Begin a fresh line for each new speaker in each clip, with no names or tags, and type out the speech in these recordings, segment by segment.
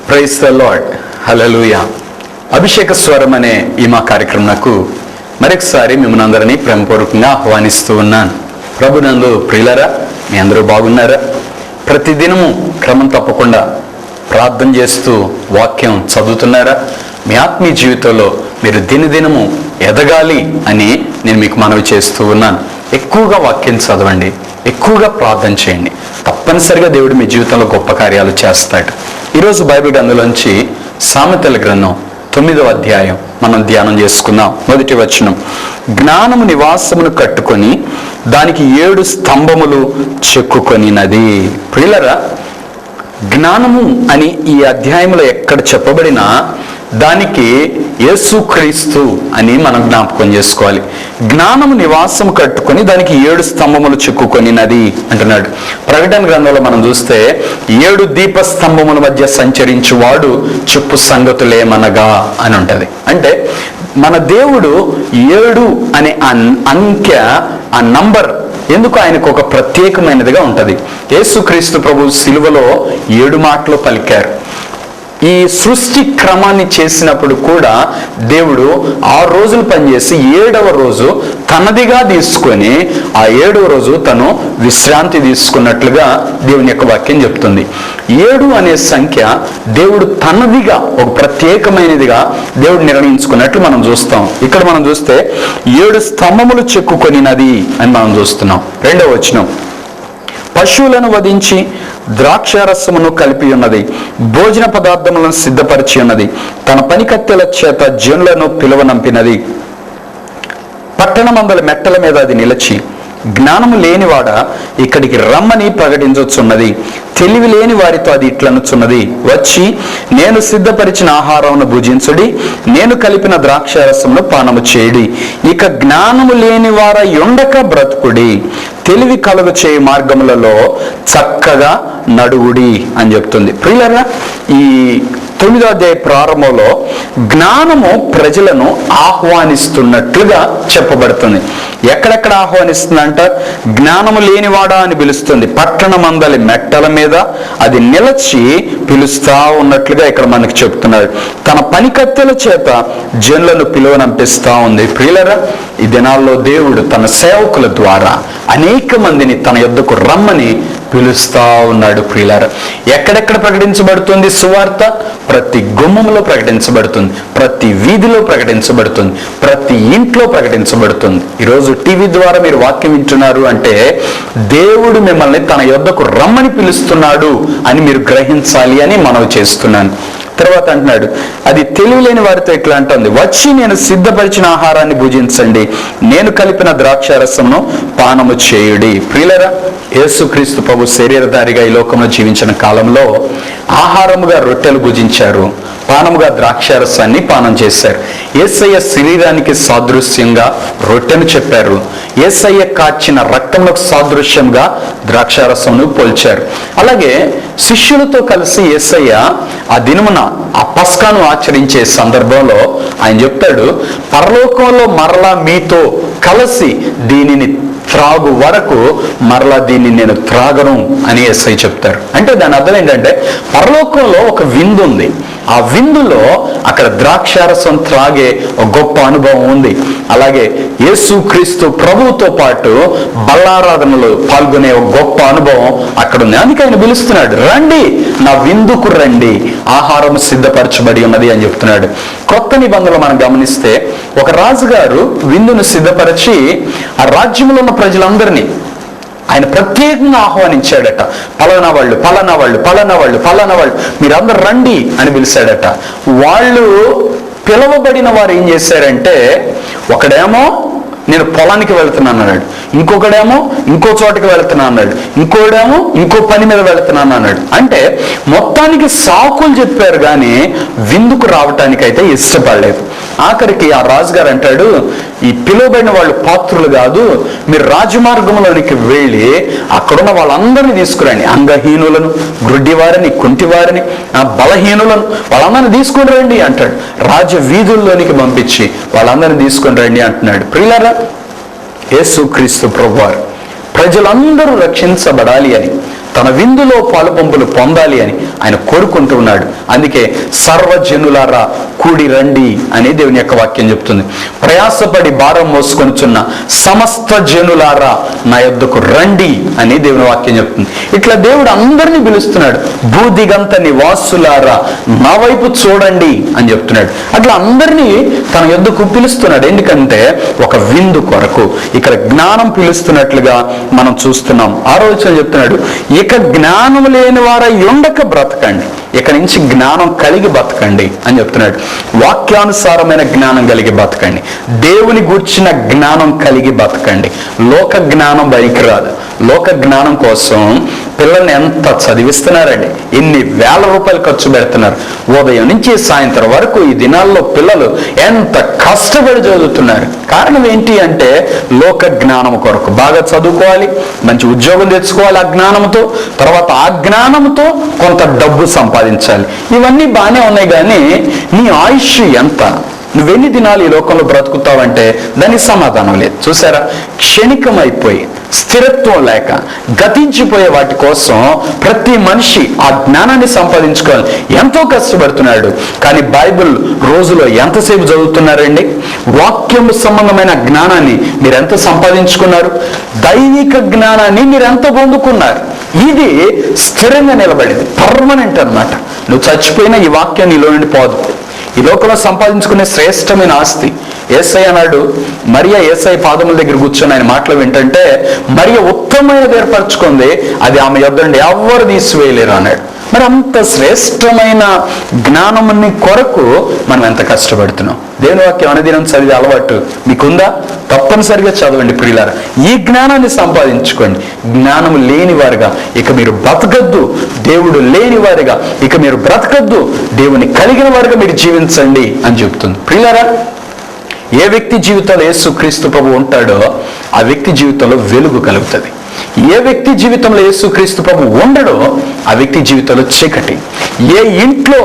Praise the lord, హల్లెలూయా. అభిషేక స్వరం అనే ఈ మా కార్యక్రమంకు మరొకసారి మిమ్మల్ని అందరినీ ప్రేమపూర్వకంగా ఆహ్వానిస్తూ ఉన్నాను. ప్రభునందు ప్రియులరా, మీ అందరూ బాగున్నారా? ప్రతిదినము క్రమం తప్పకుండా ప్రార్థన చేస్తూ వాక్యం చదువుతున్నారా? మీ ఆత్మీయ జీవితంలో మీరు దినదినము ఎదగాలి అని నేను మీకు మనవి చేస్తూ ఉన్నాను. ఎక్కువగా వాక్యం చదవండి, ఎక్కువగా ప్రార్థన చేయండి. తప్పనిసరిగా దేవుడు మీ జీవితంలో గొప్ప కార్యాలు చేస్తాడు. ఈరోజు బైబిల్ గ్రంథంలోంచి సామెతల గ్రంథం 9వ అధ్యాయం మనం ధ్యానం చేసుకుందాం. మొదటి వచనం, జ్ఞానము నివాసమును కట్టుకొని దానికి 7 స్తంభములు చెక్కుకొనినది. ప్రియులరా, జ్ఞానము అని ఈ అధ్యాయంలో ఎక్కడ చెప్పబడినా దానికి యేసుక్రీస్తు అని మనం జ్ఞాపకం చేసుకోవాలి. జ్ఞానము నివాసము కట్టుకొని దానికి 7 స్తంభములు చెక్కుకొనినది అంటున్నాడు. ప్రకటన గ్రంథంలో మనం చూస్తే 7 దీప స్తంభముల మధ్య సంచరించువాడు చెప్పు సంగతులేమనగా అని ఉంటది. అంటే మన దేవుడు 7 అనే అంకె, ఆ నంబర్ ఎందుకు ఆయనకు ఒక ప్రత్యేకమైనదిగా ఉంటది. యేసుక్రీస్తు ప్రభు సిలువలో 7 మాటలు పలికారు. ఈ సృష్టి క్రమాన్ని చేసినప్పుడు కూడా దేవుడు 6 రోజులు పనిచేసి 7వ రోజు తనదిగా తీసుకొని ఆ 7వ రోజు తను విశ్రాంతి తీసుకున్నట్లుగా దేవుని యొక్క వాక్యం చెప్తుంది. 7 అనే సంఖ్య దేవుడు తనదిగా ఒక ప్రత్యేకమైనదిగా దేవుడు నిర్ణయించుకున్నట్లు మనం చూస్తాం. ఇక్కడ మనం చూస్తే 7 స్తంభములు చెక్కుకొనినది అని మనం చూస్తున్నాం. 2వ వచనం, పశువులను వధించి ద్రాక్షారసమును కలిపి ఉన్నది, భోజన పదార్థములను సిద్ధపరిచి ఉన్నది, తన పనికత్తెల చేత జనులను పిలువనంపినది, పట్టణమందల మెట్టల మీద అది నిలిచి జ్ఞానము లేనివాడ ఇక్కడికి రమ్మని ప్రకటించుచున్నది, తెలివి లేని వారితో అది ఇట్లనుచున్నది, వచ్చి నేను సిద్ధపరిచిన ఆహారమును భుజించుడి, నేను కలిపిన ద్రాక్షారసమును పానము చేయుడి, ఇక జ్ఞానము లేని వార యొండక బ్రతుకుడి, తెలివి కలుగు చేయు మార్గములలో చక్కగా నడువుడి అని చెప్తుంది. ప్రియులారా, ఈ 9వ అధ్యాయ ప్రారంభంలో జ్ఞానము ప్రజలను ఆహ్వానిస్తున్నట్లుగా చెప్పబడుతుంది. ఎక్కడెక్కడ ఆహ్వానిస్తుందంట? జ్ఞానము లేనివాడా అని పిలుస్తుంది. పట్టణమందలి మెట్టల మీద అది నిలచి పిలుస్తా ఉన్నట్లుగా ఇక్కడ మనకి చెప్తున్నారు. తన పనికత్తెల చేత జనులను పిలువనంపిస్తా ఉంది. ప్రియులరా, ఈ దినాల్లో దేవుడు తన సేవకుల ద్వారా అనేక మందిని తన యొద్దకు రమ్మని పిలుస్తా ఉన్నాడు. ప్రియులారా, ఎక్కడెక్కడ ప్రకటించబడుతుంది సువార్త? ప్రతి గుమ్మంలో ప్రకటించబడుతుంది, ప్రతి వీధిలో ప్రకటించబడుతుంది, ప్రతి ఇంట్లో ప్రకటించబడుతుంది. ఈరోజు టీవీ ద్వారా మీరు వాక్యం వింటున్నారు అంటే దేవుడు మిమ్మల్ని తన యొద్దకు రమ్మని పిలుస్తున్నాడు అని మీరు గ్రహించాలి అని మనవి చేస్తున్నాను. తర్వాత అంటున్నాడు, అది తెలివిలేని వారితో ఇట్లా అంటుంది, వచ్చి నేను సిద్ధపరిచిన ఆహారాన్ని భుజించండి, నేను కలిపిన ద్రాక్షారసమును పానము చేయుడి. ప్రియులరా, యేసుక్రీస్తు ప్రభు శరీరధారిగా ఈ లోకంలో జీవించిన కాలంలో ఆహారముగా రొట్టెలు భుజించారు, పానముగా ద్రాక్షారసాన్ని పానం చేశారు. యేసయ్య శరీరానికి సాదృశ్యంగా రొట్టెను చెప్పారు, యేసయ్య కాచిన రక్తములకు సాదృశ్యంగా ద్రాక్షారసమును పోల్చారు. అలాగే శిష్యులతో కలిసి యేసయ్య ఆ దినమున ఆ పస్కాను ఆచరించే సందర్భంలో ఆయన చెప్తాడు, పరలోకంలో మరలా మీతో కలిసి దీనిని త్రాగు వరకు మరలా దీన్ని నేను త్రాగను అని యేసయ్య చెప్తారు. అంటే దాని అర్థం ఏంటంటే పరలోకంలో ఒక విందు ఉంది, ఆ విందులో అక్కడ ద్రాక్షారసం త్రాగే ఒక గొప్ప అనుభవం ఉంది. అలాగే యేసుక్రీస్తు ప్రభువుతో పాటు బల్లారాధనలో పాల్గొనే ఒక గొప్ప అనుభవం అక్కడ ఉంది. అందుకే ఆయన పిలుస్తున్నాడు, రండి నా విందుకు రండి, ఆహారం సిద్ధపరచబడి ఉన్నది అని చెప్తున్నాడు. కొత్త నిబంధనలు మనం గమనిస్తే ఒక రాజుగారు విందును సిద్ధపరిచి ఆ రాజ్యంలో ఉన్న ప్రజలందరినీ ఆయన ప్రత్యేకంగా ఆహ్వానించాడట. పలానా వాళ్ళు, పలానా వాళ్ళు, పలానా వాళ్ళు, పలానా వాళ్ళు, మీరందరూ రండి అని పిలిచాడట. వాళ్ళు పిలవబడిన వారు ఏం చేశారంటే, ఒకడేమో నేను పొలానికి వెళ్తున్నాను అన్నాడు, ఇంకొకడేమో ఇంకో చోటకి వెళ్తున్నాను అన్నాడు, ఇంకోడేమో ఇంకో పని మీద వెళ్తున్నాను అన్నాడు. అంటే మొత్తానికి సాకులు చెప్పారు కానీ విందుకు రావటానికైతే ఇష్టపడలేదు. ఆఖరికి ఆ రాజుగారు అంటాడు, ఈ పిలువబడిన వాళ్ళు పాత్రులు కాదు, మీరు రాజమార్గంలోనికి వెళ్ళి అక్కడున్న వాళ్ళందరినీ తీసుకురండి, అంగహీనులను, గ్రుడ్డివారిని, కుంటివారిని, బలహీనులను వాళ్ళందరినీ తీసుకుని రండి అంటాడు. రాజ వీధుల్లోనికి పంపించి వాళ్ళందరినీ తీసుకుని రండి అంటున్నాడు. ప్రియులారా, యేసుక్రీస్తు ప్రభువారు ప్రజలందరూ రక్షించబడాలి అని తన విందులో పాలుపంపులు పొందాలి అని ఆయన కోరుకుంటూ ఉన్నాడు. అందుకే సర్వజనులారా కూడి రండి అని దేవుని యొక్క వాక్యం చెప్తుంది. ప్రయాసపడి భారం మోసుకొనుచున్న సమస్త జనులారా నా యొద్దకు రండి అని దేవుని వాక్యం చెప్తుంది. ఇట్లా దేవుడు అందరినీ పిలుస్తున్నాడు. భూదిగంత నివాసులారా నా వైపు చూడండి అని చెప్తున్నాడు. అట్లా అందరినీ తన యొద్దకు పిలుస్తున్నాడు. ఎందుకంటే ఒక విందు కొరకు. ఇక్కడ జ్ఞానం పిలుస్తున్నట్లుగా మనం చూస్తున్నాం. ఆలోచన చెప్తున్నాడు, ఇక జ్ఞానం లేని వారై ఉండక బ్రతకండి, ఇక నుంచి జ్ఞానం కలిగి బతకండి అని చెప్తున్నాడు. వాక్యానుసారమైన జ్ఞానం కలిగి బతకండి, దేవుని గూర్చిన జ్ఞానం కలిగి బతకండి. లోక జ్ఞానం పనికిరాదు. లోక జ్ఞానం కోసం పిల్లల్ని ఎంత చదివిస్తున్నారండి, ఎన్ని వేల రూపాయలు ఖర్చు పెడుతున్నారు. ఉదయం నుంచి సాయంత్రం వరకు ఈ దినాల్లో పిల్లలు ఎంత కష్టపడి చదువుతున్నారు. కారణం ఏంటి అంటే లోక జ్ఞానం కొరకు బాగా చదువుకోవాలి, మంచి ఉద్యోగం తెచ్చుకోవాలి ఆ జ్ఞానంతో, తర్వాత ఆ జ్ఞానంతో కొంత డబ్బు సంపాదించాలి. ఇవన్నీ బాగానే ఉన్నాయి, కానీ నీ ఆయుష్ ఎంత, నువ్వెన్ని దినాలు ఈ లోకంలో బ్రతుకుతావంటే దానికి సమాధానం లేదు. చూసారా, క్షణికమైపోయి స్థిరత్వం లేక గతించిపోయే వాటి కోసం ప్రతి మనిషి ఆ జ్ఞానాన్ని సంపాదించుకోవాలి, ఎంతో కష్టపడుతున్నాడు. కానీ బైబిల్ రోజులో ఎంతసేపు చదువుతున్నారండి? వాక్యము సంబంధమైన జ్ఞానాన్ని మీరు ఎంత సంపాదించుకున్నారు? దైవిక జ్ఞానాన్ని మీరు ఎంత పొందుకున్నారు? ఇది స్థిరంగా నిలబడింది, పర్మనెంట్ అన్నమాట. నువ్వు చచ్చిపోయినా ఈ వాక్యం నీలో నుండి పోదు. ఈ లోకంలో సంపాదించుకునే శ్రేష్టమైన ఆస్తి. యేసయ్య అన్నాడు, మరియ యేసయ్య పాదముల దగ్గర కూర్చొని ఆయన మాటలు వింటుంటే, మరియ ఉత్తమమైనది ఏర్పరచుకుంది, అది ఆమె యొద్ద నుండి ఎవరు తీసివేయలేరు అన్నాడు. మరి అంత శ్రేష్టమైన జ్ఞానముని కొరకు మనం ఎంత కష్టపడుతున్నాం. దేవుని వాక్యం అనుదినం చదివే అలవాటు మీకుందా? తప్పనిసరిగా చదవండి ప్రియులారా. ఈ జ్ఞానాన్ని సంపాదించుకోండి. జ్ఞానము లేని వారుగా ఇక మీరు బ్రతకద్దు, దేవుడు లేని వారుగా ఇక మీరు బ్రతకద్దు, దేవుని కలిగిన వారుగా మీరు జీవించండి అని చెప్తుంది. ప్రియులారా, ఏ వ్యక్తి జీవితంలో యేసుక్రీస్తు ప్రభువు ఉంటాడో ఆ వ్యక్తి జీవితంలో వెలుగు కలుగుతుంది. ఏ వ్యక్తి జీవితంలో యేసుక్రీస్తు ప్రభువు ఉండడో ఆ వ్యక్తి జీవితంలో చీకటి. ఏ ఇంట్లో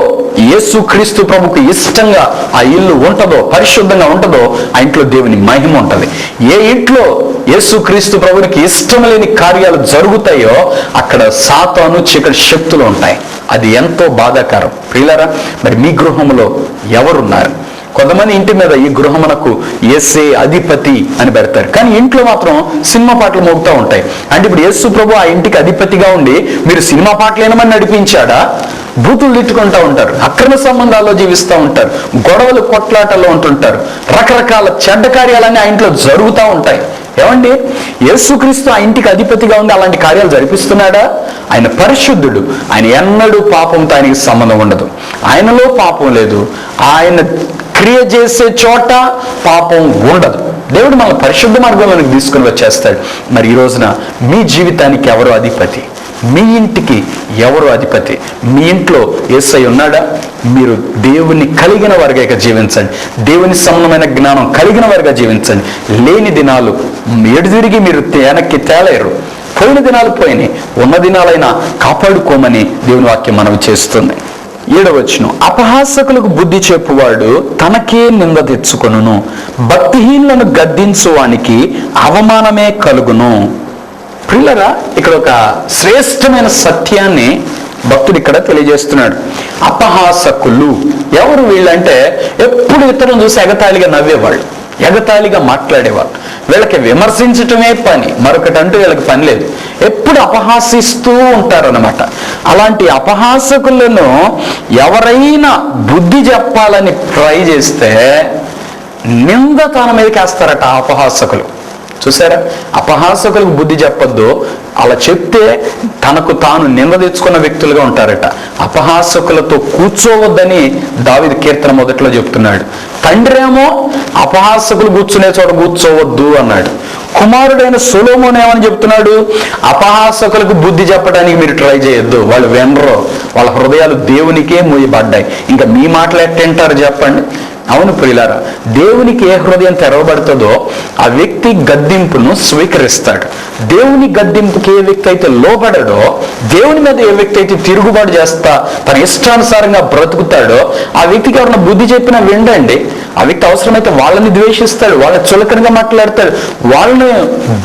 యేసుక్రీస్తు ప్రభువుకు ఇష్టంగా ఆ ఇల్లు ఉంటుందో, పరిశుద్ధంగా ఉంటుందో ఆ ఇంట్లో దేవుని మహిమ ఉంటుంది. ఏ ఇంట్లో యేసుక్రీస్తు ప్రభువునికి ఇష్టం లేని కార్యాలు జరుగుతాయో అక్కడ సాతాను చీకటి శక్తులు ఉంటాయి. అది ఎంతో బాధాకరం. ప్రియులారా, మరి మీ గృహంలో ఎవరున్నారు? కొంతమంది ఇంటి మీద ఈ గృహమునకు యేసే అధిపతి అని పెడతారు, కానీ ఇంట్లో మాత్రం సినిమా పాటలు మోగుతూ ఉంటాయి. అంటే ఇప్పుడు యేసు ప్రభు ఆ ఇంటికి అధిపతిగా ఉండి మీరు సినిమా పాటలు ఏమని నడిపించాడా? బూతులు తిట్టుకుంటూ ఉంటారు, అక్రమ సంబంధాల్లో జీవిస్తూ ఉంటారు, గొడవలు కొట్లాటల్లో ఉంటుంటారు, రకరకాల చెడ్డ కార్యాలన్నీ ఆ ఇంట్లో జరుగుతూ ఉంటాయి. ఏమండి, యేసుక్రీస్తు ఆ ఇంటికి అధిపతిగా ఉండి అలాంటి కార్యాలు జరిపిస్తున్నాడా? ఆయన పరిశుద్ధుడు, ఆయన ఎన్నడూ పాపంతో ఆయనకి సంబంధం ఉండదు. ఆయనలో పాపం లేదు, ఆయన క్రియ చేసే చోట పాపం ఉండదు. దేవుడు మన పరిశుద్ధ మార్గంలోకి తీసుకుని వచ్చేస్తాడు. మరి ఈ రోజున మీ జీవితానికి ఎవరు అధిపతి? మీ ఇంటికి ఎవరు అధిపతి? మీ ఇంట్లో యేసయ్య ఉన్నాడా? మీరు దేవుని కలిగిన వారిగా ఇక జీవించండి, దేవుని సంబంధమైన జ్ఞానం కలిగిన వారిగా జీవించండి. లేని దినాలు ఎడుదిరిగి మీరు వెనక్కి తేలేరు. పోయిన దినాలు పోయినాయి, ఉన్న దినాలైనా కాపాడుకోమని దేవుని వాక్యం మనవి చేస్తుంది. 7వ వచనం, అపహాసకులకు బుద్ధి చెప్పువాడు తనకే నింద తెచ్చుకొనును, భక్తిహీనులను గద్దించువానికి అవమానమే కలుగును. ప్రియులరా, ఇక్కడ ఒక శ్రేష్టమైన సత్యాన్ని భక్తుడు ఇక్కడ తెలియజేస్తున్నాడు. అపహాసకులు ఎవరు వీళ్ళంటే, ఎప్పుడు ఇతరులను చూసి ఎగతాళిగా నవ్వేవాళ్ళు, ఎగతాళిగా మాట్లాడేవాళ్ళు. వీళ్ళకి విమర్శించటమే పని, మరొకటి అంటూ వీళ్ళకి పని లేదు. ఎప్పుడు అపహాసిస్తూ ఉంటారన్నమాట. అలాంటి అపహాసకులను ఎవరైనా బుద్ధి చెప్పాలని ట్రై చేస్తే నింద తన మీదకి వేస్తారట ఆ అపహాసకులు. చూసారా, అపహాసకులకు బుద్ధి చెప్పొద్దు, అలా చెప్తే తనకు తాను నింద తెచ్చుకున్న వ్యక్తులుగా ఉంటారట. అపహాసకులతో కూర్చోవద్దని దావీదు కీర్తన మొదట్లో చెప్తున్నాడు. తండ్రి ఏమో అపహాసకులు కూర్చునే చోట కూర్చోవద్దు అన్నాడు. కుమారుడైన సొలొమోను ఏమని చెప్తున్నాడు? అపహాసకులకు బుద్ధి చెప్పడానికి మీరు ట్రై చేయొద్దు, వాళ్ళు వినరు, వాళ్ళ హృదయాలు దేవునికే మూయబడ్డాయి. ఇంకా మీ మాటలు ఎట్టింటారు చెప్పండి? అవును ప్రియులారా, దేవునికి ఏ హృదయం తెరవబడుతుందో ఆ వ్యక్తి గద్దింపును స్వీకరిస్తాడు. దేవుని గద్దింపుకి ఏ వ్యక్తి అయితే లోబడడో, దేవుని మీద ఏ వ్యక్తి అయితే తిరుగుబాటు చేస్తా తన ఇష్టానుసారంగా బ్రతుకుతాడో ఆ వ్యక్తికి ఎవరైనా బుద్ధి చెప్పినా విండండి. ఆ వ్యక్తి అవసరమైతే వాళ్ళని ద్వేషిస్తాడు, వాళ్ళని చులకనగా మాట్లాడతాడు, వాళ్ళని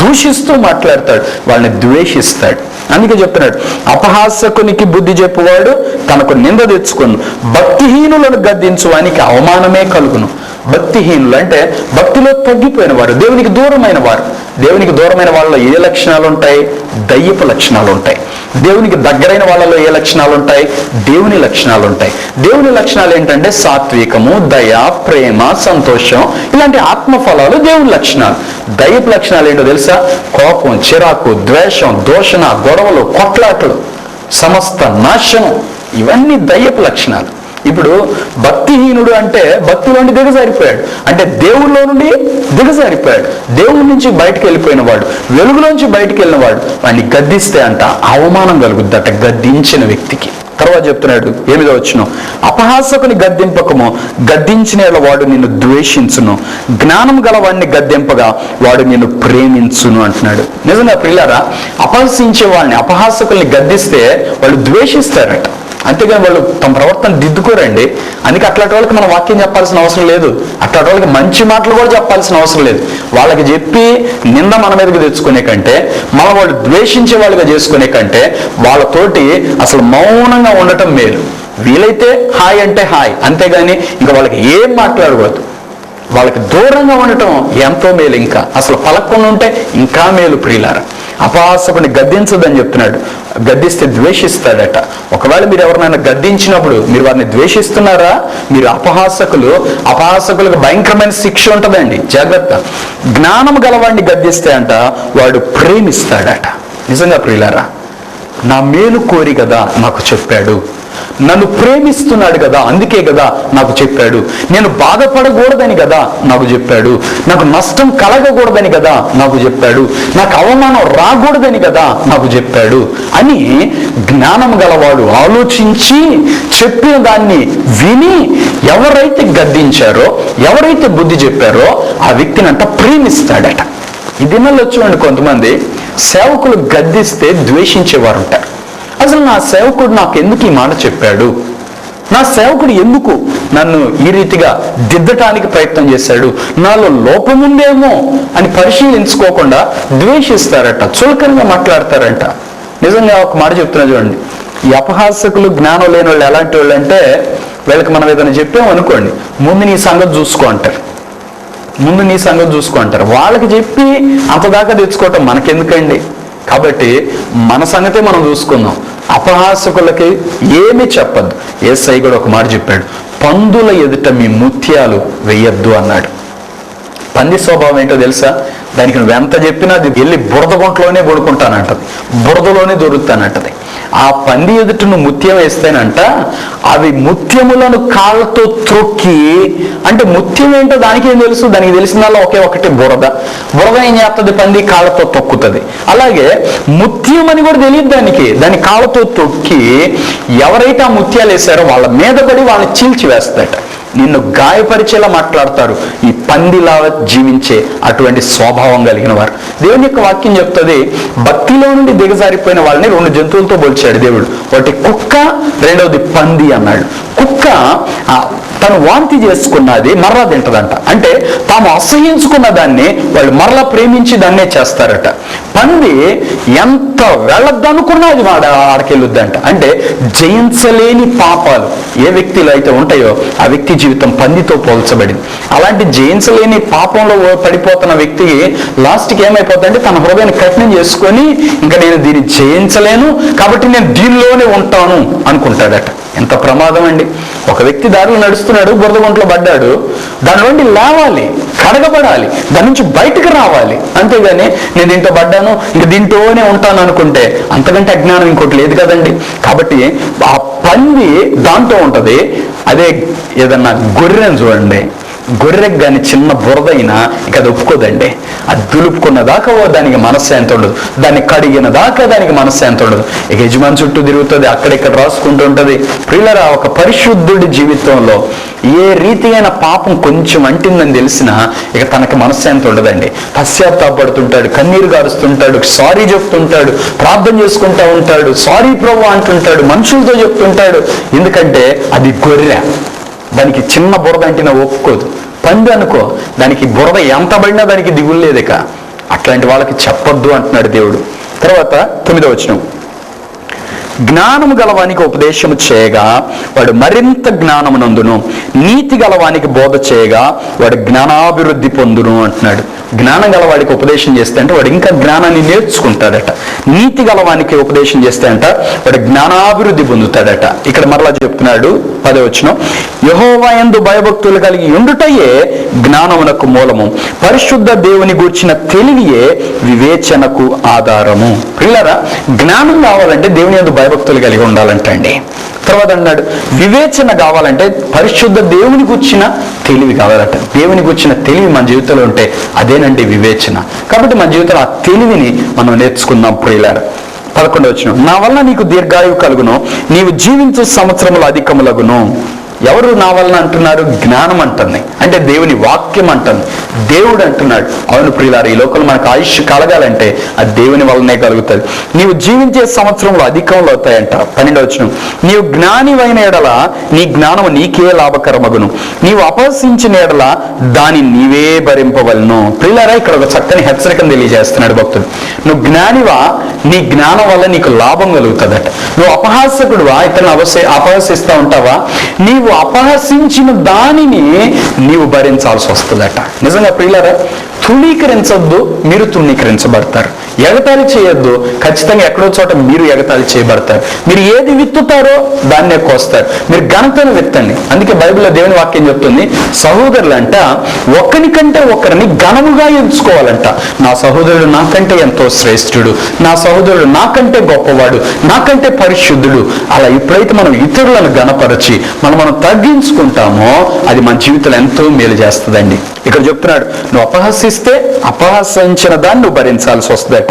దూషిస్తూ మాట్లాడతాడు, వాళ్ళని ద్వేషిస్తాడు. అందుకే చెప్తున్నాడు, అపహాసకునికి బుద్ధి చెప్పువాడు తనకు నింద తెచ్చుకొను, భక్తిహీనులను గద్దించు వానికి అవమానమే కలుగును. భక్తిహీనులు అంటే భక్తిలో తగ్గిపోయిన వారు, దేవునికి దూరమైన వారు. దేవునికి దూరమైన వాళ్ళలో ఏ లక్షణాలు ఉంటాయి? దయ్యపు లక్షణాలు ఉంటాయి. దేవునికి దగ్గరైన వాళ్ళలో ఏ లక్షణాలు ఉంటాయి? దేవుని లక్షణాలు ఉంటాయి. దేవుని లక్షణాలు ఏంటంటే సాత్వికము, దయ, ప్రేమ, సంతోషం, ఇలాంటి ఆత్మఫలాలు దేవుని లక్షణాలు. దయ్యపు లక్షణాలు ఏంటో తెలుసా? కోపం, చిరాకు, ద్వేషం, దూషణ, గొడవలు, కొట్లాటలు, సమస్త నాశనం, ఇవన్నీ దయ్యపు లక్షణాలు. ఇప్పుడు భక్తిహీనుడు అంటే భక్తిలోండి దిగజారిపోయాడు, అంటే దేవుళ్ళలో నుండి దిగజారిపోయాడు, దేవుడి నుంచి బయటకు వెళ్ళిపోయిన వాడు, వెలుగులోంచి బయటకు వెళ్ళిన వాడు. వాడిని గద్దిస్తే అంట అవమానం కలుగుద్దట గద్దించిన వ్యక్తికి. తర్వాత చెప్తున్నాడు 8వ వచనం, అపహాసకుని గద్దింపకము, గద్దించిన వాడు నిన్ను ద్వేషించును, జ్ఞానం గల వాడిని గద్దింపగా వాడు నిన్ను ప్రేమించును అంటున్నాడు. నిజంగా ప్రియులారా, అపహసించే వాళ్ళని, అపహాసకుల్ని గద్దిస్తే వాళ్ళు ద్వేషిస్తారట. అంతేగాని వాళ్ళు తమ ప్రవర్తన దిద్దుకోరండి. అందుకే అట్లాంటి వాళ్ళకి మనం వాక్యం చెప్పాల్సిన అవసరం లేదు, అట్లాంటి వాళ్ళకి మంచి మాటలు కూడా చెప్పాల్సిన అవసరం లేదు. వాళ్ళకి చెప్పి నింద మన మీదకి తెచ్చుకునే కంటే, మనం వాళ్ళు ద్వేషించే వాళ్ళుగా చేసుకునే కంటే వాళ్ళతోటి అసలు మౌనంగా ఉండటం మేలు. వీలైతే హాయ్ అంటే హాయ్, అంతేగాని ఇంకా వాళ్ళకి ఏం మాట్లాడకూడదు. వాళ్ళకి దూరంగా ఉండటం ఎంతో మేలు. ఇంకా అసలు పలకుండా ఉంటే ఇంకా మేలు ప్రియులారా. అపహాసకుని గద్దించదని చెప్తున్నాడు. గద్దిస్తే ద్వేషిస్తాడట. ఒకవేళ మీరు ఎవరినైనా గద్దించినప్పుడు మీరు వారిని ద్వేషిస్తున్నారా, మీరు అపహాసకులకు భయంకరమైన శిక్ష ఉంటుందండి, జాగ్రత్త. జ్ఞానం గలవాడిని గద్దిస్తే అంట వాడు ప్రేమిస్తాడట. నిజంగా ప్రియులారా, నా మేలు కోరి కదా నాకు చెప్పాడు, నన్ను ప్రేమిస్తున్నాడు కదా అందుకే కదా నాకు చెప్పాడు, నేను బాధపడకూడదని కదా నాకు చెప్పాడు, నాకు నష్టం కలగకూడదని కదా నాకు చెప్పాడు, నాకు అవమానం రాకూడదని కదా నాకు చెప్పాడు అని జ్ఞానం గలవాడు ఆలోచించి చెప్పిన దాన్ని విని ఎవరైతే గద్దించారో, ఎవరైతే బుద్ధి చెప్పారో ఆ వ్యక్తిని అంట ప్రేమిస్తాడట. ఈ దినాల్లో చూడండి, కొంతమంది సేవకులు గద్దిస్తే ద్వేషించేవారు ఉంటారు. అసలు నా సేవకుడు నాకు ఎందుకు ఈ మాట చెప్పాడు, నా సేవకుడు ఎందుకు నన్ను ఈ రీతిగా దిద్దటానికి ప్రయత్నం చేశాడు, నాలో లోపముందేమో అని పరిశీలించుకోకుండా ద్వేషిస్తారట, చులకనగా మాట్లాడతారంట. నిజంగా ఒక మాట చెప్తున్నా చూడండి, ఈ అపహాసకులు జ్ఞానం లేని వాళ్ళు ఎలాంటి వాళ్ళు అంటే, వీళ్ళకి మనం ఏదైనా చెప్పామనుకోండి, ముందు నీ సంగతి చూసుకో అంటారు, ముందు నీ సంగతి చూసుకో అంటారు. వాళ్ళకి చెప్పి అంతదాకా తెచ్చుకోవటం మనకెందుకండి? కాబట్టి మన సంగతే మనం చూసుకుందాం. అపహాసకులకి ఏమీ చెప్పద్దు. యేసయ్య కూడా ఒక మాట చెప్పాడు, పందుల ఎదుట మీ ముత్యాలు వెయ్యొద్దు అన్నాడు. పంది స్వభావం ఏంటో తెలుసా? దానికి నువ్వు ఎంత చెప్పినా అది వెళ్ళి బురద గుంటలోనే పడుకుంటానంటది, బురదలోనే దొరుకుతానంటది. ఆ పంది ఎదుట నువ్వు ముత్యం వేస్తేనంట అవి ముత్యములను కాళ్ళతో త్రొక్కి, అంటే ముత్యం ఏంటో దానికి ఏం తెలుసు? దానికి తెలిసిందల్లా ఒకటి బురద. బురద ఏం చేస్తుంది? పంది కాళ్ళతో తొక్కుతుంది. అలాగే ముత్యం అని కూడా తెలియదు దానికి, దాని కాళ్ళతో తొక్కి ఎవరైతే ఆ ముత్యాలు వేశారో వాళ్ళ మీద పడి వాళ్ళని చీల్చి వేస్తాడట. నిన్ను గాయపరిచేలా మాట్లాడతారు ఈ పందిలా జీవించే అటువంటి స్వభావం కలిగిన వారు. దేవుని యొక్క వాక్యం చెప్తుంది, భక్తిలో నుండి దిగజారిపోయిన వాళ్ళని 2 జంతువులతో పోల్చాడు దేవుడు. ఒకటి కుక్క, రెండవది పంది అన్నాడు. కుక్క తను వాంతి చేసుకున్నది మరలా తింటదంట, అంటే తాము అసహించుకున్న దాన్ని వాళ్ళు మరలా ప్రేమించి దాన్నే చేస్తారట. పంది ఎంత వెళ్ళొద్దనుకున్నా అది ఆడకెళ్ళొద్దంట. అంటే జయించలేని పాపాలు ఏ వ్యక్తిలో అయితే ఉంటాయో ఆ వ్యక్తి జీవితం పందితో పోల్చబడింది. అలాంటి జయించలేని పాపంలో పడిపోతున్న వ్యక్తికి లాస్ట్కి ఏమైపోతుందంటే తన హృదయాన్ని కఠినం చేసుకొని ఇంకా నేను దీన్ని జయించలేను కాబట్టి నేను దీనిలోనే ఉంటాను అనుకుంటాడట. ఎంత ప్రమాదం అండి! ఒక వ్యక్తి దారిలో నడుస్తున్నాడు, బురద గుంటలో పడ్డాడు, దాని నుండి లేవాలి, కడగబడాలి, దాని నుంచి బయటకు రావాలి. అంతేగాని నేను దీంట్లో పడ్డాను ఇంక దీంట్లోనే ఉంటాను అనుకుంటే అంతకంటే అజ్ఞానం ఇంకోటి లేదు కదండి. కాబట్టి ఆ పంది దాంట్లో ఉంటది. అదే ఏదన్నా గొర్రెను చూడండి, గొర్రెకి కానీ చిన్న బురదైనా ఇక అది ఒప్పుకోదండి. అది దులుపుకున్న దాకా దానికి మనశ్శాంతి ఉండదు, దాన్ని కడిగిన దాకా దానికి మనశ్శాంతి ఉండదు. ఇక యజమాని చుట్టూ తిరుగుతుంది, అక్కడిక్కడ రాసుకుంటూ ఉంటుంది. ప్రియులరా, ఒక పరిశుద్ధుడి జీవితంలో ఏ రీతి అయిన పాపం కొంచెం అంటిందని తెలిసినా ఇక తనకి మనశ్శాంతి ఉండదండి. పశ్చాత్తాపడుతుంటాడు, కన్నీరు గారుస్తుంటాడు, సారీ చెప్తుంటాడు, ప్రార్థన చేసుకుంటూ ఉంటాడు, సారీ ప్రభు అంటుంటాడు, మనుషులతో చెప్తుంటాడు. ఎందుకంటే అది గొర్రె, దానికి చిన్న బురద అంటినా ఒప్పుకోదు. పంది అనుకో, దానికి బురద ఎంత పడినా దానికి దిగులు లేదు. ఇక అట్లాంటి వాళ్ళకి చెప్పొద్దు అంటున్నాడు దేవుడు. తర్వాత 9వ వచనం, జ్ఞానము గలవానికి ఉపదేశము చేయగా వాడు మరింత జ్ఞానమునందును, నీతి గలవానికి బోధ చేయగా వాడు జ్ఞానాభివృద్ధి పొందును అంటున్నాడు. జ్ఞానం గలవాడికి ఉపదేశం చేస్తే అంటే వాడు ఇంకా జ్ఞానాన్ని నేర్చుకుంటాడట. నీతి గలవానికి ఉపదేశం చేస్తే అంట వాడు జ్ఞానాభివృద్ధి పొందుతాడట. ఇక్కడ మరలా చెప్తున్నాడు 10వ వచనం, యెహోవా యందు భయభక్తులు కలిగి ఉండుటయే జ్ఞానమునకు మూలము, పరిశుద్ధ దేవుని గూర్చిన తెలివియే వివేచనకు ఆధారము. ప్రియులారా, జ్ఞానం కావాలంటే దేవుని యందు భయభక్తులు కలిగి ఉండాలంటండి. తర్వాత అన్నాడు వివేచన కావాలంటే పరిశుద్ధ దేవుని గుర్చిన తెలివి కావాలట. దేవుని గుర్చిన తెలివి మన జీవితంలో ఉంటే అదేనండి వివేచన. కాబట్టి మన జీవితంలో ఆ తెలివిని మనం నేర్చుకుందాం ప్రియులారా. 11వ వచనం, నా వల్ల నీకు దీర్ఘాయువు కలుగును, నీవు జీవించే సంవత్సరములు అధికములగును. ఎవరు నా వలన అంటున్నారు? జ్ఞానం అంటుంది, అంటే దేవుని వాక్యం అంటుంది, దేవుడు అంటున్నాడు. అవును ప్రియులారా, ఈ లోకంలో మనకు ఆయుష్ కలగాలంటే అది దేవుని వల్లనే కలుగుతుంది. నీవు జీవించే సంవత్సరంలో అధికంలో అవుతాయంట. 12వ వచనం, నీవు జ్ఞానివైన ఎడల నీ జ్ఞానము నీకే లాభకరమగును, నీవు అపహసించిన ఎడల దాన్ని నీవే భరింపవలను. ప్రియులారా, ఇక్కడ ఒక చక్కని హెచ్చరికను తెలియజేస్తున్నాడు భక్తుడు. నువ్వు జ్ఞానివా, నీ జ్ఞానం వల్ల నీకు లాభం కలుగుతుందట. నువ్వు అపహాసకుడువా, ఇతరులను అపహసిస్తూ ఉంటావా, నీవు అపహసించిన దానిని నీవు భరించాల్సి వస్తుందట. నిజంగా ప్రియులారా, తృణీకరించొద్దు, మీరు తృణీకరించబడతారు. ఎగతాళి చేయొద్దు, ఖచ్చితంగా ఎక్కడో చోట మీరు ఎగతాళి చేయబడతారు. మీరు ఏది విత్తుతారో దాన్నే కోస్తారు. మీరు ఘనతను విత్తండి. అందుకే బైబిల్లో దేవుని వాక్యం చెప్తుంది, సహోదరులంట ఒకరికంటే ఒకరిని ఘనముగా ఎంచుకోవాలంట. నా సహోదరుడు నాకంటే ఎంతో శ్రేష్ఠుడు, నా సహోదరుడు నాకంటే గొప్పవాడు, నాకంటే పరిశుద్ధుడు. అలా ఎప్పుడైతే మనం ఇతరులను ఘనపరచి మనం తగ్గించుకుంటామో అది మన జీవితంలో ఎంతో మేలు చేస్తుందండి. ఇక్కడ చెప్తున్నాడు, నువ్వు అపహసిస్తే అపహసించిన దాన్ని నువ్వు భరించాల్సి వస్తుందట.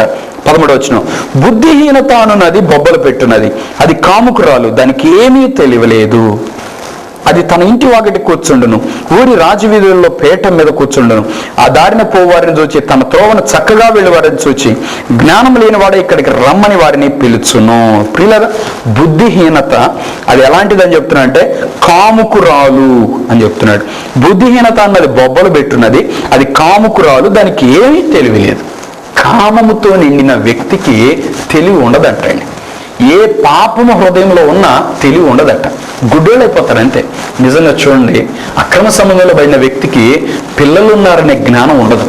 13వ వచనం, బుద్ధిహీనత అనున్నది బొబ్బలు పెట్టున్నది, అది కాముకురాలు, దానికి ఏమీ తెలియలేదు. అది తన ఇంటి వాకిటి కూర్చుండును, ఊరి రాజవీధుల్లో పేట మీద కూర్చుండును, ఆ దారిన పోవారిని చూచి తన త్రోవను చక్కగా వెళ్ళి వారిని చూచి జ్ఞానం లేని వాడే ఇక్కడికి రమ్మని వారిని పిలుచును. ప్రియుల బుద్ధిహీనత అది ఎలాంటిదని చెప్తున్నా అంటే కాముకురాలు అని చెప్తున్నాడు. బుద్ధిహీనత అన్నది బొబ్బలు పెట్టున్నది, అది కాముకురాలు, దానికి ఏమీ తెలియలేదు. కామముతో నిండిన వ్యక్తికి తెలివి ఉండదంటండి. ఏ పాపము హృదయంలో ఉన్నా తెలివి ఉండదట, గుడ్డోళ్ళైపోతారు అంతే. నిజంగా చూడండి, అక్రమ సంబంధంలో పడిన వ్యక్తికి పిల్లలు ఉన్నారనే జ్ఞానం ఉండదు,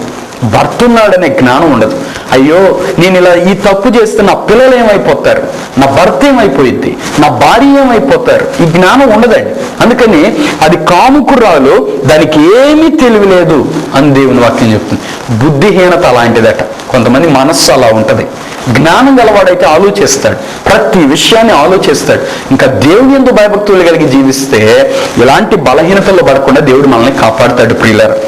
భర్త ఉన్నాడనే జ్ఞానం ఉండదు. అయ్యో నేను ఇలా ఈ తప్పు చేస్తే నా పిల్లలు ఏమైపోతారు, నా భర్త ఏమైపోయింది, నా భార్య ఏమైపోతారు, ఈ జ్ఞానం ఉండదండి. అందుకని అది కాముకురాలు, దానికి ఏమీ తెలియలేదు అని దేవుని వాక్యం చెప్తుంది. బుద్ధిహీనత అలాంటిదట. కొంతమంది మనస్సు అలా ఉంటుంది. జ్ఞానం గలవాడైతే ఆలోచిస్తాడు, ప్రతి విషయాన్ని ఆలోచిస్తాడు. ఇంకా దేవుని యందు భయభక్తులు కలిగి జీవిస్తే ఇలాంటి బలహీనతల్లో పడకుండా దేవుడు మనల్ని కాపాడుతాడు. ప్రియులారా,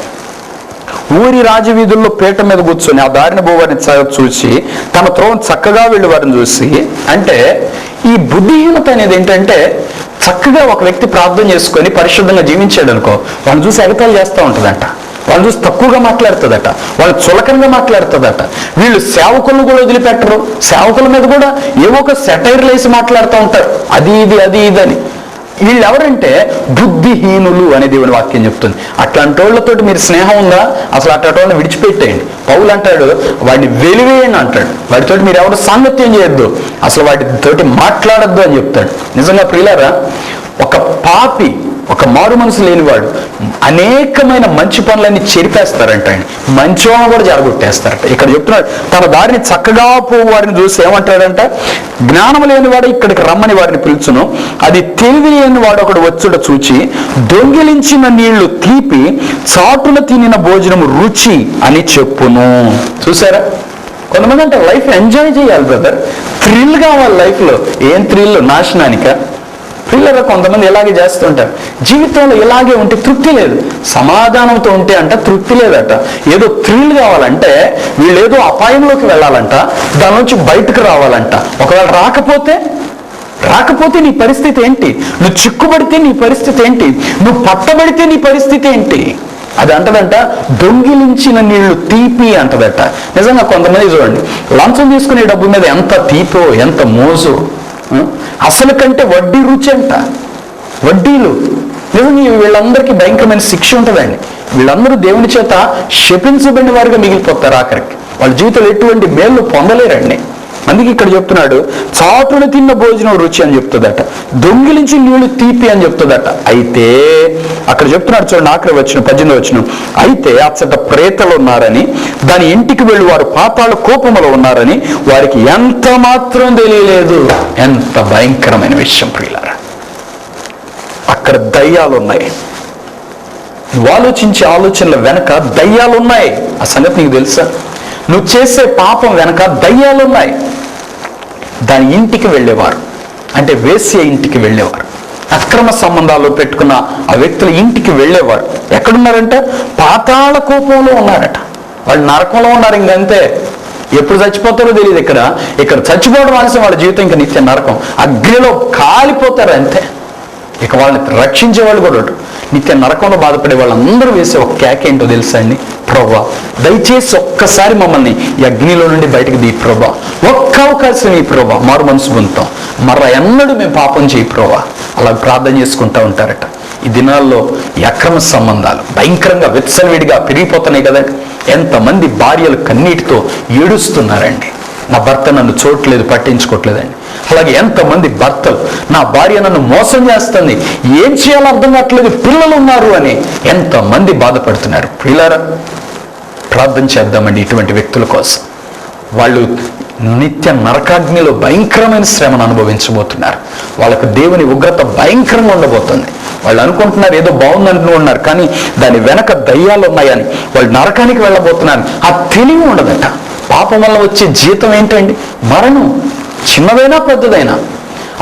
ఊరి రాజవీధుల్లో పీట మీద కూర్చొని ఆ దారిన పోవారిని చూసి తన త్రోవను చక్కగా వెళ్ళి వారిని చూసి, అంటే ఈ బుద్ధిహీనత అనేది ఏంటంటే చక్కగా ఒక వ్యక్తి ప్రార్థన చేసుకొని పరిశుద్ధంగా జీవించాడు అనుకో, వాళ్ళని చూసి ఎగతాళి చేస్తూ ఉంటుందంట, వాళ్ళు చూసి తక్కువగా మాట్లాడుతుందట, వాళ్ళు చులకనగా మాట్లాడుతుందట. వీళ్ళు సేవకులను కూడా వదిలిపెట్టరు, సేవకుల మీద కూడా ఏవో ఒక సెటైర్లు వేసి మాట్లాడుతూ ఉంటారు, అది ఇది అది ఇది అని. వీళ్ళు ఎవరంటే బుద్ధిహీనులు అని దేవుని వాక్యం చెప్తుంది. అట్లాంటి వాళ్ళతోటి మీరు స్నేహం ఉందా? అసలు అట్లాంటి వాళ్ళని విడిచిపెట్టేయండి. పౌలు అంటాడు, వాడిని వెలివేయండి అంటాడు. వాటితోటి మీరు ఎవరు సాంగత్యం చేయొద్దు, అసలు వాటితోటి మాట్లాడద్దు అని చెప్తాడు. నిజంగా ప్రియులారా, ఒక పాపి, ఒక మారు మనసు లేనివాడు అనేకమైన మంచి పనులన్నీ చెరిపేస్తారంట, ఆయన మంచి వాళ్ళని కూడా జరగొట్టేస్తారట. ఇక్కడ చెప్తున్నాడు, తన దారిని చక్కగా పోవు వారిని చూసి ఏమంటాడంట, జ్ఞానం లేనివాడు ఇక్కడికి రమ్మని వారిని పిలుచును, అది తెలివి లేని వాడు ఒకడు వచ్చుట చూచి దొంగిలించిన నీళ్లు తీపి చాటున తినిన భోజనము రుచి అని చెప్పును. చూసారా, కొంతమంది అంటే లైఫ్ ఎంజాయ్ చేయాలి బ్రదర్, థ్రిల్ కావాలి లైఫ్లో. ఏం థ్రిల్? నాశనానిక? పిల్లలు కొంతమంది ఇలాగే చేస్తుంటారు. జీవితంలో ఇలాగే ఉంటే తృప్తి లేదు, సమాధానంతో ఉంటే అంట తృప్తి లేదట. ఏదో థ్రిల్ కావాలంటే వీళ్ళు ఏదో అపాయంలోకి వెళ్ళాలంట, దాని నుంచి బయటకు రావాలంట. ఒకవేళ రాకపోతే నీ పరిస్థితి ఏంటి? నువ్వు చిక్కుబడితే నీ పరిస్థితి ఏంటి? నువ్వు పట్టబడితే నీ పరిస్థితి ఏంటి? అది అంటదంట దొంగిలించిన నీళ్లు తీపి అంటదట. నిజంగా కొంతమంది చూడండి, లంచం తీసుకునే డబ్బు మీద ఎంత తీపో, ఎంత మోజు. అసలు కంటే వడ్డీ రుచి అంట. వడ్డీలు నిజంగా వీళ్ళందరికీ భయంకరమైన శిక్ష ఉంటుందండి. వీళ్ళందరూ దేవుని చేత శపించబడిన వారుగా మిగిలిపోతారు. ఆఖరికి వాళ్ళ జీవితంలో ఎటువంటి మేలు పొందలేరండి. అందుకే ఇక్కడ చెప్తున్నాడు, చాటును తిన్న భోజనం రుచి అని చెప్తుందట, దొంగిలించి నీళ్లు తీపి అని చెప్తుందట. అయితే అక్కడ చెప్తున్నాడు చూడండి, ఆఖరి వచ్చిన 18వ వచనం, అయితే అచ్చట ప్రేతలు ఉన్నారని, దాని ఇంటికి వెళ్ళి వారు పాతాళ కోపములో ఉన్నారని వారికి ఎంత మాత్రం తెలియలేదు. ఎంత భయంకరమైన విషయం ప్రియులారా! అక్కడ దయ్యాలు ఉన్నాయి. నువ్వు ఆలోచించే ఆలోచనల వెనక దయ్యాలు ఉన్నాయి. ఆ సంగతి నీకు తెలుసా? నువ్వు చేసే పాపం వెనక దయ్యాలు ఉన్నాయి. దాని ఇంటికి వెళ్ళేవారు అంటే వేశ్య ఇంటికి వెళ్ళేవారు, అక్రమ సంబంధాలు పెట్టుకున్న ఆ వ్యక్తుల ఇంటికి వెళ్ళేవారు. ఎక్కడున్నారంటే పాతాళ కోపంలో ఉన్నారట. వాళ్ళు నరకంలో ఉన్నారు. ఇంకంతే, ఎప్పుడు చచ్చిపోతారో తెలియదు. ఇక్కడ చచ్చిపోవడం ఆలస్యం, వాళ్ళ జీవితం ఇంకా నిత్య నరకం, అగ్నిలో కాలిపోతారు అంతే. ఇక వాళ్ళని రక్షించేవాళ్ళు కూడా నిత్య నరకంలో బాధపడే వాళ్ళందరూ వేసే ఒక కేక ఏంటో తెలుసా అండి? ప్రభువా, దయచేసి ఒక్కసారి మమ్మల్ని ఈ అగ్నిలో నుండి బయటకు దీ ప్రభువా, ఒక్క అవకాశం ఈ ప్రభువా, మారు మనసు పొందుతాం, మర్ర ఎన్నడూ మేము పాపం చేయి ప్రభువా. అలా ప్రార్థన చేసుకుంటూ ఉంటారట. ఈ దినాల్లో ఈ అక్రమ సంబంధాలు భయంకరంగా విచ్చలవిడిగా పెరిగిపోతున్నాయి కదండి. ఎంతమంది భార్యలు కన్నీటితో ఏడుస్తున్నారండి, నా భర్త నన్ను చూడట్లేదు, పట్టించుకోవట్లేదండి. అలాగే ఎంతమంది భర్తలు, నా భార్య నన్ను మోసం చేస్తుంది, ఏం చేయాలో అర్థం కావట్లేదు, పిల్లలు ఉన్నారు అని ఎంతమంది బాధపడుతున్నారు. పిల్లరా, ప్రార్థన చేద్దామండి ఇటువంటి వ్యక్తుల కోసం. వాళ్ళు నిత్య నరకాగ్నిలో భయంకరమైన శ్రమను అనుభవించబోతున్నారు. వాళ్ళకు దేవుని ఉగ్రత భయంకరంగా ఉండబోతుంది. వాళ్ళు అనుకుంటున్నారు ఏదో బాగుంది అనుకుంటున్నారు, కానీ దాని వెనక దయ్యాలు ఉన్నాయని వాళ్ళు నరకానికి వెళ్ళబోతున్నారు. ఆ తెలివి ఉండదట. పాపం వల్ల వచ్చే జీతం ఏంటండి? మరణం. చిన్నదైనా పెద్దదైనా.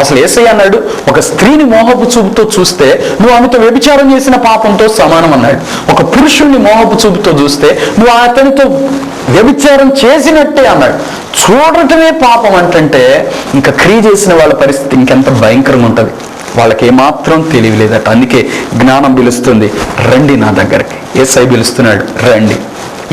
అసలు యేసయ్య అన్నాడు, ఒక స్త్రీని మోహపు చూపుతో చూస్తే నువ్వు ఆమెతో వ్యభిచారం చేసిన పాపంతో సమానం అన్నాడు. ఒక పురుషుణ్ణి మోహపు చూపుతో చూస్తే నువ్వు అతనితో వ్యభిచారం చేసినట్టే అన్నాడు. చూడటమే పాపం అంటే ఇంకా క్రియ చేసిన వాళ్ళ పరిస్థితి ఇంకెంత భయంకరంగా ఉంటుంది. వాళ్ళకి ఏమాత్రం తెలియలేదట. అందుకే జ్ఞానం పిలుస్తుంది, రండి నా దగ్గరికి. యేసయ్య పిలుస్తున్నాడు, రండి.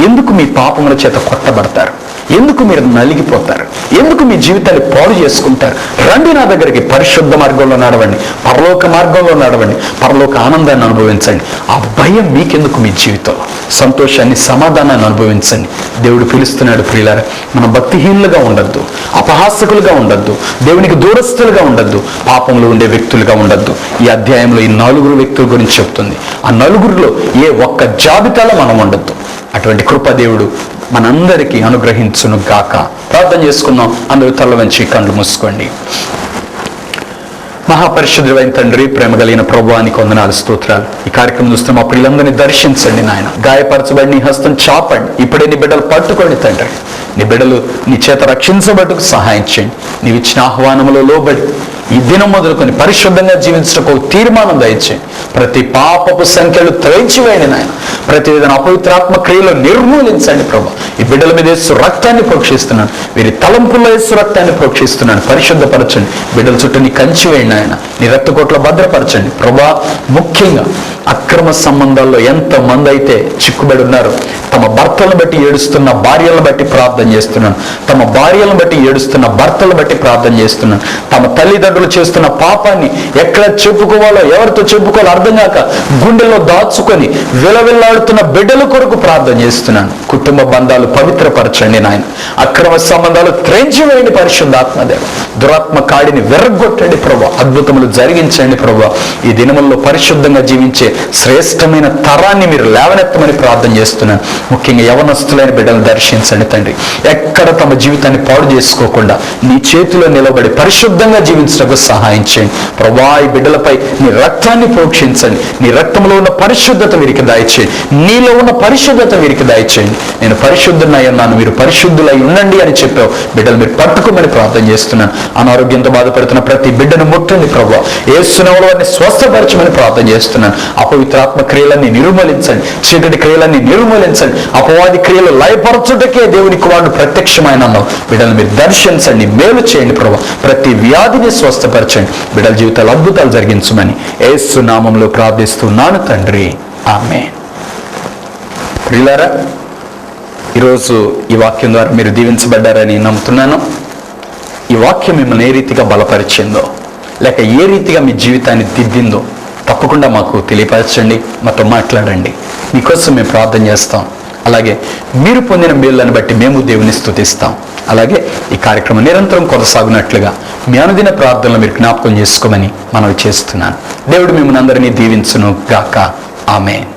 ఎందుకు మీ పాపముల చేత కొట్టబడతారు? ఎందుకు మీరు నలిగిపోతారు? ఎందుకు మీ జీవితాన్ని పాడు చేసుకుంటారు? రండి నా దగ్గరికి. పరిశుద్ధ మార్గంలో నడవండి, పరలోక మార్గంలో నడవండి, పరలోక ఆనందాన్ని అనుభవించండి. ఆ భయం మీకెందుకు? మీ జీవితంలో సంతోషాన్ని, సమాధానాన్ని అనుభవించండి. దేవుడు పిలుస్తున్నాడు. ప్రియులారా, మనం భక్తిహీనులుగా ఉండొద్దు, అపహాసకులుగా ఉండొద్దు, దేవునికి దూరస్తులుగా ఉండొద్దు, పాపంలో ఉండే వ్యక్తులుగా ఉండొద్దు. ఈ అధ్యాయంలో ఈ 4 వ్యక్తుల గురించి చెప్తుంది. ఆ 4లో ఏ ఒక్క జాబితాలో మనం ఉండొద్దు. అటువంటి కృప దేవుడు మనందరికీ అనుగ్రహించును గాక. ప్రార్థన చేసుకుందాం. అందరూ తల వంచి కళ్ళు మూసుకోండి. మహాపరిశుద్ధుడైన తండ్రి, ప్రేమ కలిగిన ప్రభువానికి వందనాలు, స్తోత్రాలు. ఈ కార్యక్రమం చూస్తున్న మా పిల్లలందరినీ దర్శించండి నాయన. గాయపరచబడి నీ హస్తం చాపండి. ఇప్పుడే నీ బిడ్డలు పట్టుకోండి తండ్రి. నీ బిడ్డలు నీ చేత రక్షించబట్టుకు సహాయం చేయండి. నీవు ఇచ్చిన ఆహ్వానములో లోబడి ఈ దినం మొదలుకొని పరిశుద్ధంగా జీవించడానికి ఒక తీర్మానం దయచేయండి. ప్రతి పాపపు సంఖ్యలు త్రయించివేయండి నాయన. ప్రతి విధంగా అపవిత్రాత్మ క్రియలు నిర్మూలించండి ప్రభు. ఈ బిడ్డల మీద యేసు రక్తాన్ని ప్రోక్షిస్తున్నాను, వీరి తలంపుల్లో యేసు రక్తాన్ని ప్రోక్షిస్తున్నాను. పరిశుద్ధపరచండి. బిడ్డల చుట్టూ నీ కంచి వేయండి ఆయన. నీ రక్తకోట్లో భద్రపరచండి ప్రభా. ముఖ్యంగా అక్రమ సంబంధాల్లో ఎంతమంది అయితే చిక్కుబడి ఉన్నారో, తమ భర్తలను బట్టి ఏడుస్తున్న భార్యలను బట్టి ప్రార్థన చేస్తున్నాను, తమ భార్యలను బట్టి ఏడుస్తున్న భర్తలను బట్టి ప్రార్థన చేస్తున్నాను, తమ తల్లిదండ్రులు చేస్తున్న పాపాన్ని ఎక్కడ చెప్పుకోవాలో ఎవరితో చెప్పుకోవాలో అర్థం కాక గుండెల్లో దాచుకొని విలవిల్లాడుతున్న బిడ్డల కొరకు ప్రార్థన చేస్తున్నాను. కుటుంబ బంధాలు పవిత్రపరచండి నాయన. అక్రమ సంబంధాలు త్రెంచివేయండి పరిశుద్ధాత్మదేవ. దురాత్మ కాడిని వెర్రగొట్టండి ప్రభా. అద్భుతములు జరిగించండి ప్రభా. ఈ దినముల్లో పరిశుద్ధంగా జీవించే శ్రేష్టమైన తరాన్ని మీరు లేవనెత్తమని ప్రార్థన చేస్తున్నాను. ముఖ్యంగా యవనస్తులైన బిడ్డలను దర్శించండి తండ్రి. ఎక్కడ తమ జీవితాన్ని పాడు చేసుకోకుండా నీ చేతిలో నిలబడి పరిశుద్ధంగా జీవించడానికి సహాయం చేయండి ప్రభా. ఈ బిడ్డలపై నీ రక్తాన్ని ప్రోక్షించండి. నీ రక్తంలో ఉన్న పరిశుద్ధత వీరికి దయచేయండి. నీలో ఉన్న పరిశుద్ధత వీరికి దయచేయండి. నేను పరిశుద్ధునై ఉన్నాను, మీరు పరిశుద్ధులై ఉండండి అని చెప్పావు. బిడ్డలు మీరు పట్టుకోమని ప్రార్థన చేస్తున్నాను. అనారోగ్యంతో బాధపడుతున్న ప్రతి బిడ్డను ముట్టండి ప్రభువా. యేసు నామములో వారిని స్వస్థపరచమని ప్రార్థన చేస్తున్నాను. అపవిత్రాత్మ క్రియలన్నీ నిర్మూలించండి, చీకటి క్రియలన్నీ నిర్మూలించండి. అపవాది క్రియలు లయపరచుటకే దేవుని కుమారుడు ప్రత్యక్షమైన బిడ్డలు మీరు దర్శించండి, మేలు చేయండి ప్రభువా. ప్రతి వ్యాధిని స్వస్థపరచండి, బిడ్డల జీవితాలు అద్భుతాలు జరిగించమని యేసు నామములో ప్రార్థిస్తున్నాను తండ్రి, ఆమేన్. ప్రియులారా, ఈరోజు ఈ వాక్యం ద్వారా మీరు దీవించబడ్డారని నమ్ముతున్నాను. ఈ వాక్యం మిమ్మల్ని ఏ రీతిగా బలపరిచిందో, లేక ఏ రీతిగా మీ జీవితాన్ని దిద్దిందో తప్పకుండా మాకు తెలియపరచండి, మాతో మాట్లాడండి. మీకోసం మేము ప్రార్థన చేస్తాం. అలాగే మీరు పొందిన మేలులను బట్టి మేము దేవుని స్తుతిస్తాం. అలాగే ఈ కార్యక్రమం నిరంతరం కొనసాగునట్లుగా మీ అనుదిన ప్రార్థనలు మీరు జ్ఞాపకం చేసుకోమని మనవి చేస్తున్నాను. దేవుడు మిమ్మల్ని అందరినీ దీవించును గాక. ఆమేన్.